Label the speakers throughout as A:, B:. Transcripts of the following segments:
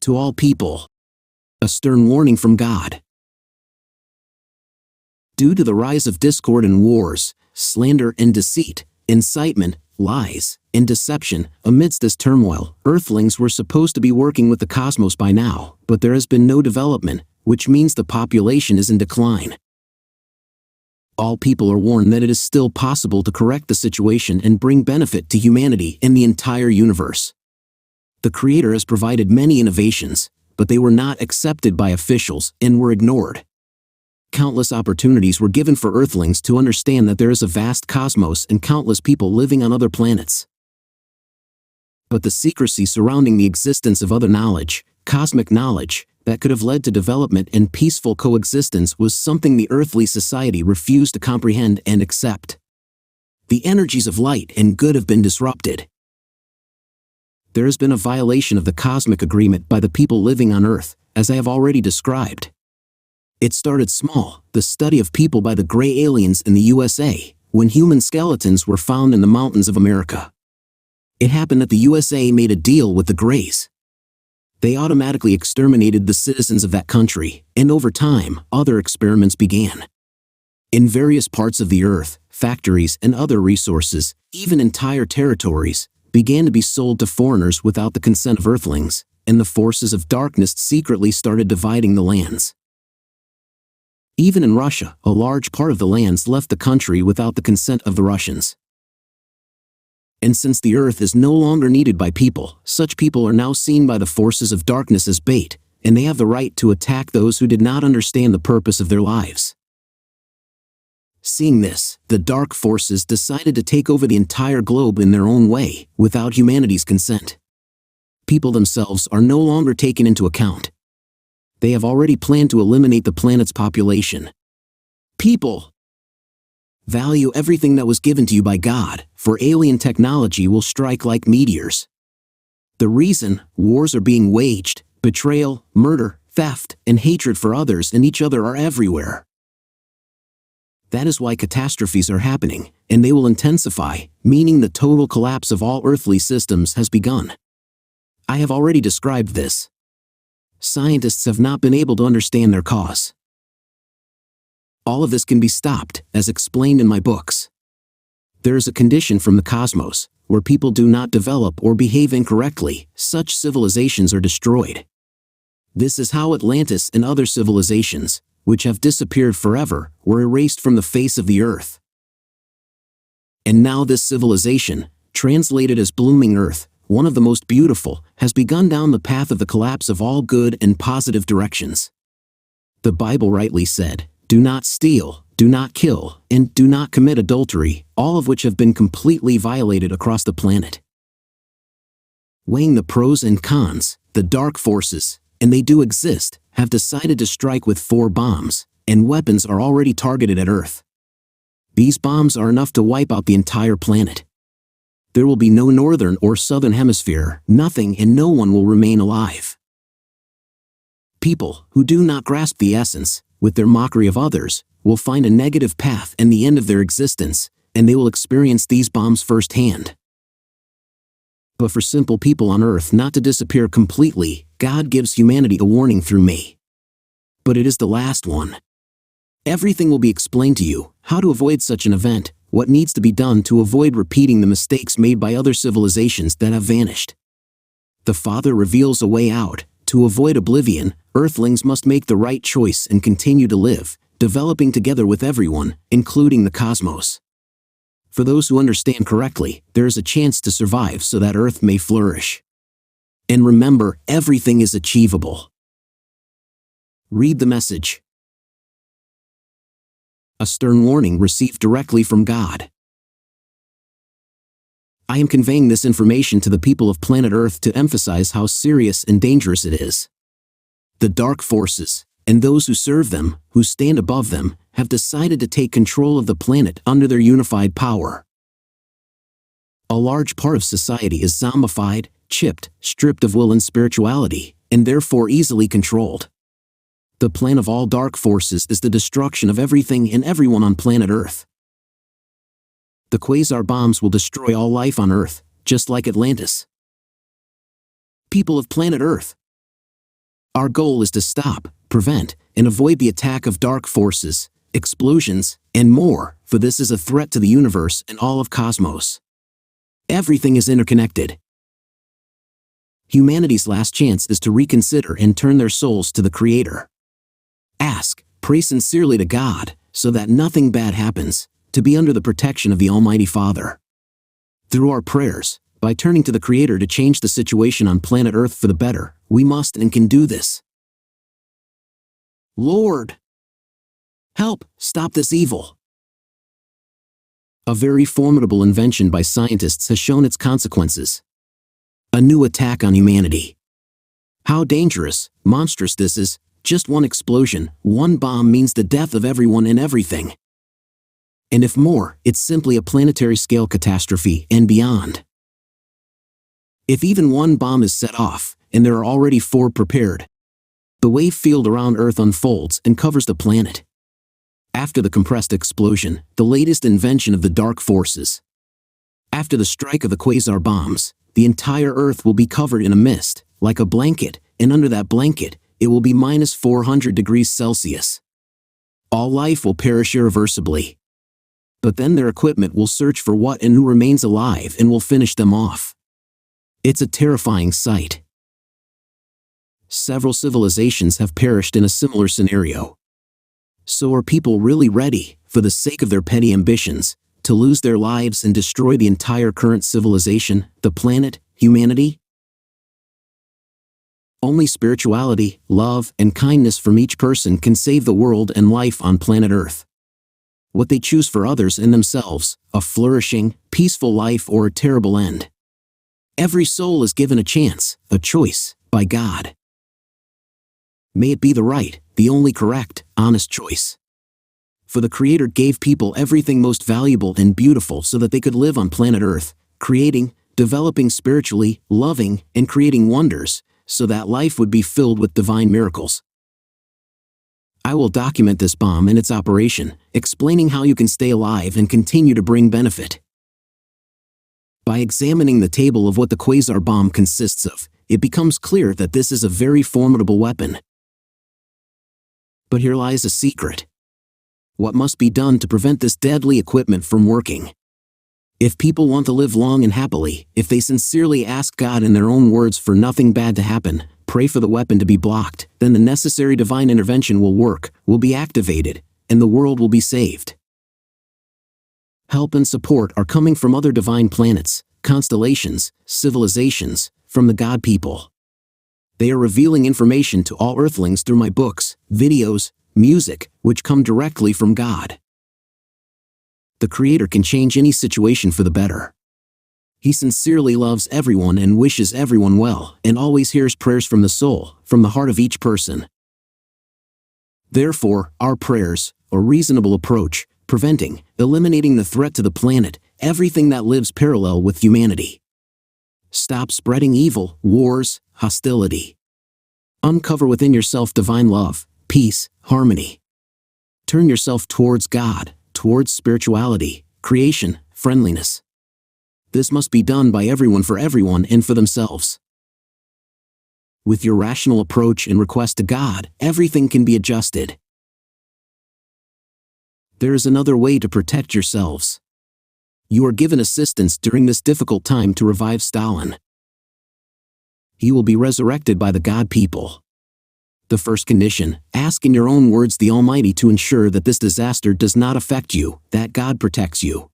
A: To all people. A stern warning from God. Due to the rise of discord and wars, slander and deceit, incitement, lies, and deception, amidst this turmoil, Earthlings were supposed to be working with the cosmos by now, but there has been no development, which means the population is in decline. All people are warned that it is still possible to correct the situation and bring benefit to humanity and the entire universe. The Creator has provided many innovations, but they were not accepted by officials and were ignored. Countless opportunities were given for Earthlings to understand that there is a vast cosmos and countless people living on other planets. But the secrecy surrounding the existence of other knowledge, cosmic knowledge, that could have led to development and peaceful coexistence was something the earthly society refused to comprehend and accept. The energies of light and good have been disrupted. There has been a violation of the cosmic agreement by the people living on Earth, as I have already described. It started small, the study of people by the gray aliens in the USA, when human skeletons were found in the mountains of America. It happened that the USA made a deal with the Greys. They automatically exterminated the citizens of that country, and over time, other experiments began. In various parts of the Earth, factories and other resources, even entire territories, began to be sold to foreigners without the consent of Earthlings, and the forces of darkness secretly started dividing the lands. Even in Russia, a large part of the lands left the country without the consent of the Russians. And since the Earth is no longer needed by people, such people are now seen by the forces of darkness as bait, and they have the right to attack those who did not understand the purpose of their lives. Seeing this, the dark forces decided to take over the entire globe in their own way, without humanity's consent. People themselves are no longer taken into account. They have already planned to eliminate the planet's population. People, value everything that was given to you by God, for alien technology will strike like meteors. The reason wars are being waged, betrayal, murder, theft, and hatred for others and each other are everywhere. That is why catastrophes are happening, and they will intensify, meaning the total collapse of all earthly systems has begun. I have already described this. Scientists have not been able to understand their cause. All of this can be stopped, as explained in my books. There is a condition from the cosmos, where people do not develop or behave incorrectly, such civilizations are destroyed. This is how Atlantis and other civilizations, which have disappeared forever, were erased from the face of the earth. And now this civilization, translated as Blooming Earth, one of the most beautiful, has begun down the path of the collapse of all good and positive directions. The Bible rightly said, "Do not steal, do not kill, and do not commit adultery," all of which have been completely violated across the planet. Weighing the pros and cons, the dark forces, and they do exist, have decided to strike with 4 bombs, and weapons are already targeted at Earth. These bombs are enough to wipe out the entire planet. There will be no northern or southern hemisphere, nothing and no one will remain alive. People who do not grasp the essence, with their mockery of others, will find a negative path and the end of their existence, and they will experience these bombs firsthand. But for simple people on Earth not to disappear completely, God gives humanity a warning through me. But it is the last one. Everything will be explained to you, how to avoid such an event, what needs to be done to avoid repeating the mistakes made by other civilizations that have vanished. The Father reveals a way out. To avoid oblivion, Earthlings must make the right choice and continue to live, developing together with everyone, including the cosmos. For those who understand correctly, there is a chance to survive so that Earth may flourish. And remember, everything is achievable. Read the message. A stern warning received directly from God. I am conveying this information to the people of planet Earth to emphasize how serious and dangerous it is. The dark forces, and those who serve them, who stand above them, have decided to take control of the planet under their unified power. A large part of society is zombified, chipped, stripped of will and spirituality, and therefore easily controlled. The plan of all dark forces is the destruction of everything and everyone on planet Earth. The QUASAR bombs will destroy all life on Earth, just like Atlantis. People of planet Earth, Our goal is to stop, prevent, and avoid the attack of dark forces, explosions, and more, for this is a threat to the universe and all of cosmos. Everything is interconnected. Humanity's last chance is to reconsider and turn their souls to the Creator. Ask, pray sincerely to God, so that nothing bad happens, to be under the protection of the Almighty Father. Through our prayers, by turning to the Creator to change the situation on planet Earth for the better, we must and can do this. Lord, help, stop this evil. A very formidable invention by scientists has shown its consequences. A new attack on humanity. How dangerous, monstrous this is. Just one explosion, one bomb means the death of everyone and everything. And if more, it's simply a planetary scale catastrophe and beyond. If even one bomb is set off, and there are already 4 prepared, the wave field around Earth unfolds and covers the planet. After the compressed explosion, the latest invention of the dark forces. After the strike of the quasar bombs, the entire Earth will be covered in a mist, like a blanket, and under that blanket, it will be minus 400 degrees Celsius. All life will perish irreversibly. But then their equipment will search for what and who remains alive and will finish them off. It's a terrifying sight. Several civilizations have perished in a similar scenario. So are people really ready, for the sake of their petty ambitions, to lose their lives and destroy the entire current civilization, the planet, humanity? Only spirituality, love, and kindness from each person can save the world and life on planet Earth. What they choose for others and themselves, a flourishing, peaceful life or a terrible end. Every soul is given a chance, a choice, by God. May it be the right, the only correct, honest choice. For the Creator gave people everything most valuable and beautiful so that they could live on planet Earth, creating, developing spiritually, loving, and creating wonders, so that life would be filled with divine miracles. I will document this bomb and its operation, explaining how you can stay alive and continue to bring benefit. By examining the table of what the quasar bomb consists of, it becomes clear that this is a very formidable weapon. But here lies a secret. What must be done to prevent this deadly equipment from working? If people want to live long and happily, if they sincerely ask God in their own words for nothing bad to happen, pray for the weapon to be blocked, then the necessary divine intervention will work, will be activated, and the world will be saved. Help and support are coming from other divine planets, constellations, civilizations, from the God people. They are revealing information to all earthlings through my books, videos, music, which come directly from God. The Creator can change any situation for the better. He sincerely loves everyone and wishes everyone well, and always hears prayers from the soul, from the heart of each person. Therefore, our prayers, a reasonable approach, preventing, eliminating the threat to the planet, everything that lives parallel with humanity. Stop spreading evil, wars, hostility. Uncover within yourself divine love, peace, harmony. Turn yourself towards God, towards spirituality, creation, friendliness. This must be done by everyone for everyone and for themselves. With your rational approach and request to God, everything can be adjusted. There is another way to protect yourselves. You are given assistance during this difficult time to revive Stalin. He will be resurrected by the God people. The first condition, ask in your own words the Almighty to ensure that this disaster does not affect you, that God protects you.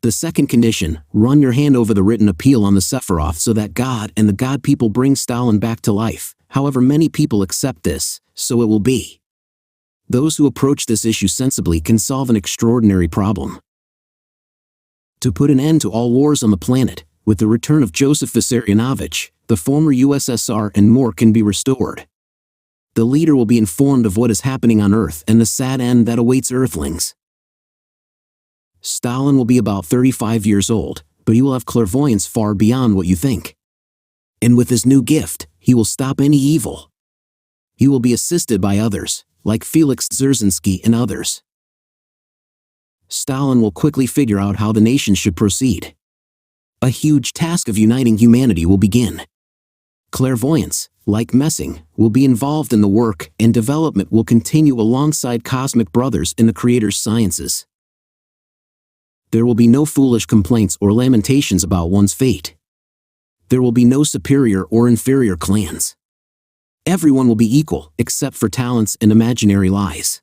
A: The second condition, run your hand over the written appeal on the Sephiroth so that God and the God people bring Stalin back to life. However many people accept this, so it will be. Those who approach this issue sensibly can solve an extraordinary problem. To put an end to all wars on the planet, with the return of Joseph Vissarionovich, the former USSR and more can be restored. The leader will be informed of what is happening on Earth and the sad end that awaits Earthlings. Stalin will be about 35 years old, but he will have clairvoyance far beyond what you think. And with his new gift, he will stop any evil. He will be assisted by others, like Felix Dzerzhinsky and others. Stalin will quickly figure out how the nation should proceed. A huge task of uniting humanity will begin. Clairvoyance, like messing, will be involved in the work, and development will continue alongside cosmic brothers in the Creator's sciences. There will be no foolish complaints or lamentations about one's fate. There will be no superior or inferior clans. Everyone will be equal, except for talents and imaginary lies.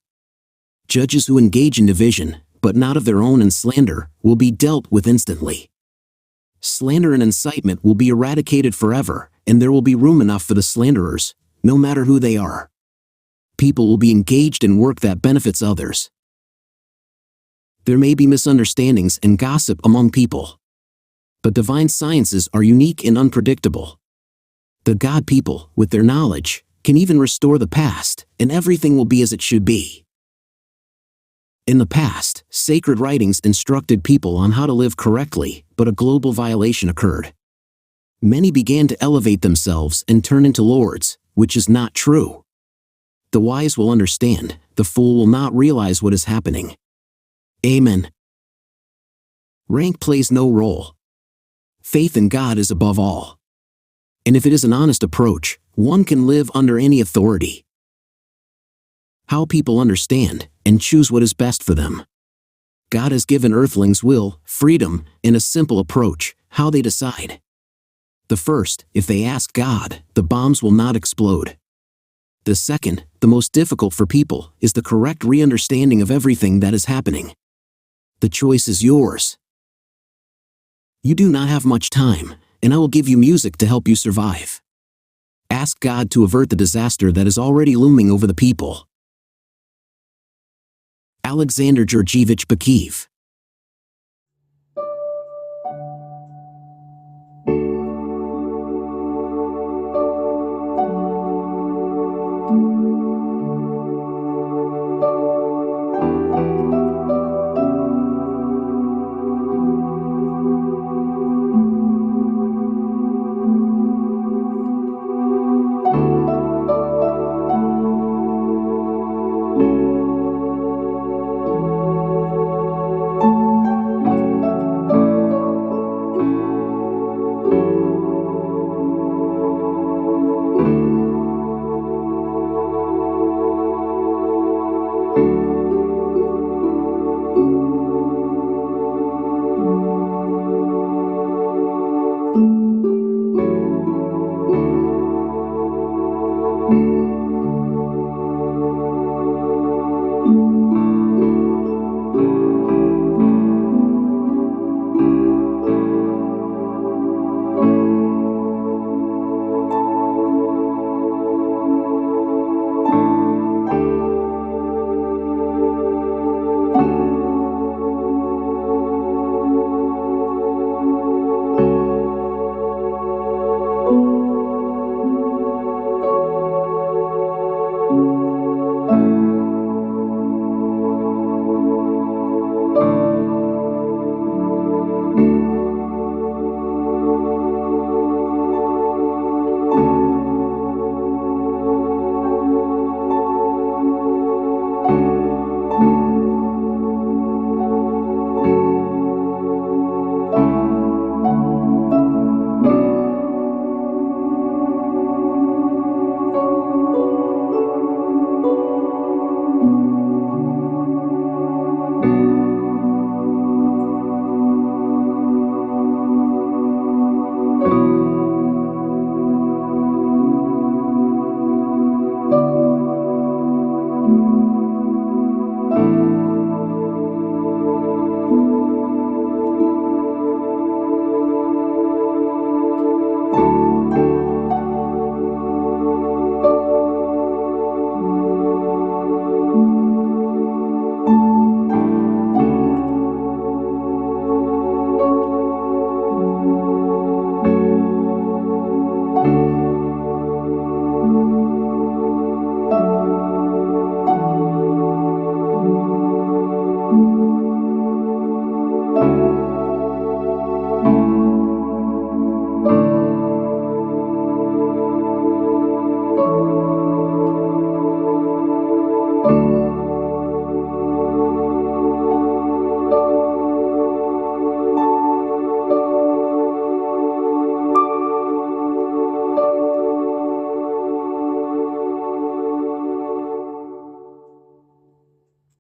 A: Judges who engage in division, but not of their own, and slander, will be dealt with instantly. Slander and incitement will be eradicated forever, and there will be room enough for the slanderers, no matter who they are. People will be engaged in work that benefits others. There may be misunderstandings and gossip among people. But divine sciences are unique and unpredictable. The God people, with their knowledge, can even restore the past, and everything will be as it should be. In the past, sacred writings instructed people on how to live correctly, but a global violation occurred. Many began to elevate themselves and turn into lords, which is not true. The wise will understand, the fool will not realize what is happening. Amen. Rank plays no role. Faith in God is above all. And if it is an honest approach, one can live under any authority. How people understand and choose what is best for them. God has given earthlings will, freedom, and a simple approach, how they decide. The first, if they ask God, the bombs will not explode. The second, the most difficult for people, is the correct re-understanding of everything that is happening. The choice is yours. You do not have much time, and I will give you music to help you survive. Ask God to avert the disaster that is already looming over the people. Alexander Georgievich Bakaev.